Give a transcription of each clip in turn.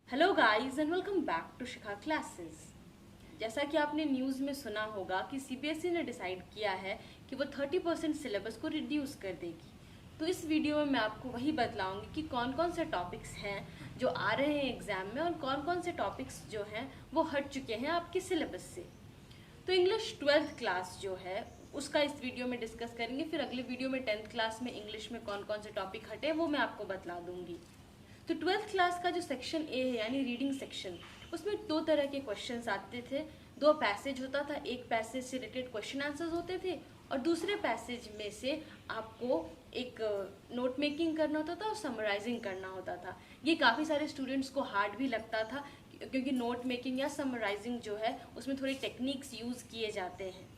Hello guys and welcome back to Shikha classes. जैसा कि आपने न्यूज़ में सुना होगा कि सीबीएसई ने डिसाइड किया है कि वो 30% सिलेबस को रिड्यूस कर देगी। तो इस वीडियो में मैं आपको वही बतलाऊंगी कि कौन कौन से टॉपिक्स हैं जो आ रहे हैं एग्जाम में और कौन कौन से टॉपिक्स जो हैं वो हट चुके हैं आपके सिलेबस से। तो इंग्लिश 12th क्लास जो है उसका इस वीडियो में डिस्कस करेंगे, फिर अगले वीडियो में 10th क्लास में इंग्लिश में कौन कौन से टॉपिक हटे वो मैं आपको बतला दूंगी। तो 12th क्लास का जो सेक्शन ए है यानी रीडिंग सेक्शन, उसमें दो तरह के क्वेश्चंस आते थे। दो पैसेज होता था, एक पैसेज से रिलेटेड क्वेश्चन आंसर्स होते थे और दूसरे पैसेज में से आपको एक नोट मेकिंग करना होता था और समराइजिंग करना होता था। ये काफ़ी सारे स्टूडेंट्स को हार्ड भी लगता था क्योंकि नोट मेकिंग या समराइजिंग जो है उसमें थोड़ी टेक्निक्स यूज़ किए जाते हैं।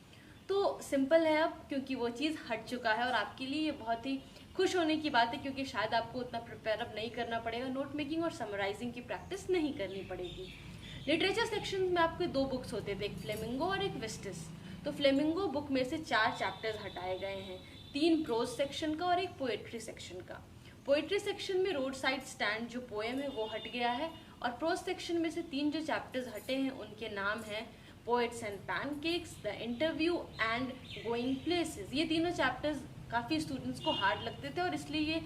तो सिंपल है अब, क्योंकि वो चीज़ हट चुका है और आपके लिए ये बहुत ही खुश होने की बात है क्योंकि शायद आपको उतना प्रिपेयर अब नहीं करना पड़ेगा, नोट मेकिंग और समराइजिंग की प्रैक्टिस नहीं करनी पड़ेगी। लिटरेचर सेक्शन में आपके दो बुक्स होते थे, एक फ्लेमिंगो और एक विस्टिस। तो फ्लेमिंगो बुक में से 4 चैप्टर्स हटाए गए हैं, 3 प्रोज सेक्शन का और एक पोएट्री सेक्शन का। पोएट्री सेक्शन में रोड साइड स्टैंड जो पोएम है वो हट गया है और प्रोज सेक्शन में से 3 जो चैप्टर्स हटे हैं उनके नाम हैं poets and pancakes, the interview and going places. ये तीनों चैप्टर्स काफ़ी स्टूडेंट्स को हार्ड लगते थे और इसलिए ये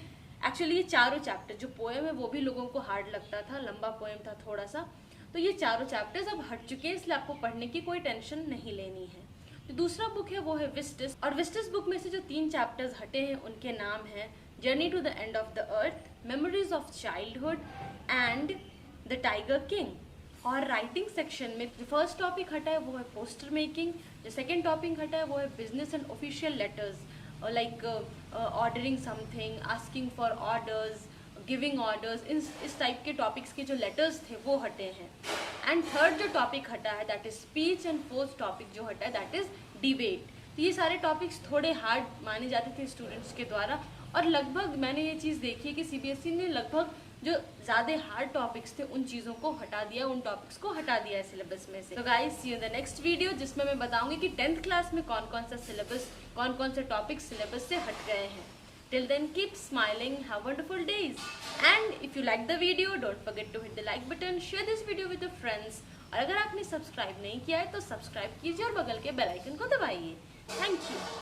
एक्चुअली ये चारों चैप्टर जो पोएम है वो भी लोगों को हार्ड लगता था, लंबा पोएम था थोड़ा सा। तो ये चारों चैप्टर्स अब हट चुके हैं, इसलिए आपको पढ़ने की कोई टेंशन नहीं लेनी है। जो दूसरा बुक है वो है विस्टिस, और विस्टिस बुक में से जो 3 चैप्टर्स हटे हैं उनके नाम हैं journey to the end of the earth, memories of childhood and the tiger king. और राइटिंग सेक्शन में जो फर्स्ट टॉपिक हटा है वो है पोस्टर मेकिंग, जो सेकंड टॉपिक हटा है वो है business and official letters, like ordering something, asking for orders, giving orders, इस टाइप के टॉपिक्स के जो लेटर्स थे वो हटे हैं। एंड थर्ड जो टॉपिक हटा है that is speech, and fourth topic जो हटा है दैट इज डिबेट। तो ये सारे टॉपिक्स थोड़े हार्ड माने जाते थे स्टूडेंट्स के द्वारा और लगभग मैंने ये चीज़ देखी है कि सीबीएसई ने लगभग जो ज़्यादा हार्ड टॉपिक्स थे उन चीज़ों को हटा दिया, उन टॉपिक्स को हटा दिया है सिलेबस में से। तो guys see you in the next video जिसमें मैं बताऊंगी कि 10th क्लास में कौन कौन सा सिलेबस, कौन कौन से टॉपिक्स सिलेबस से हट गए हैं। Till then keep smiling, have wonderful days, and if you like the video don't forget to hit the like button, share this video with your friends, और अगर आपने सब्सक्राइब नहीं किया है तो सब्सक्राइब कीजिए और बगल के बेल आइकन को दबाइए। Thank you.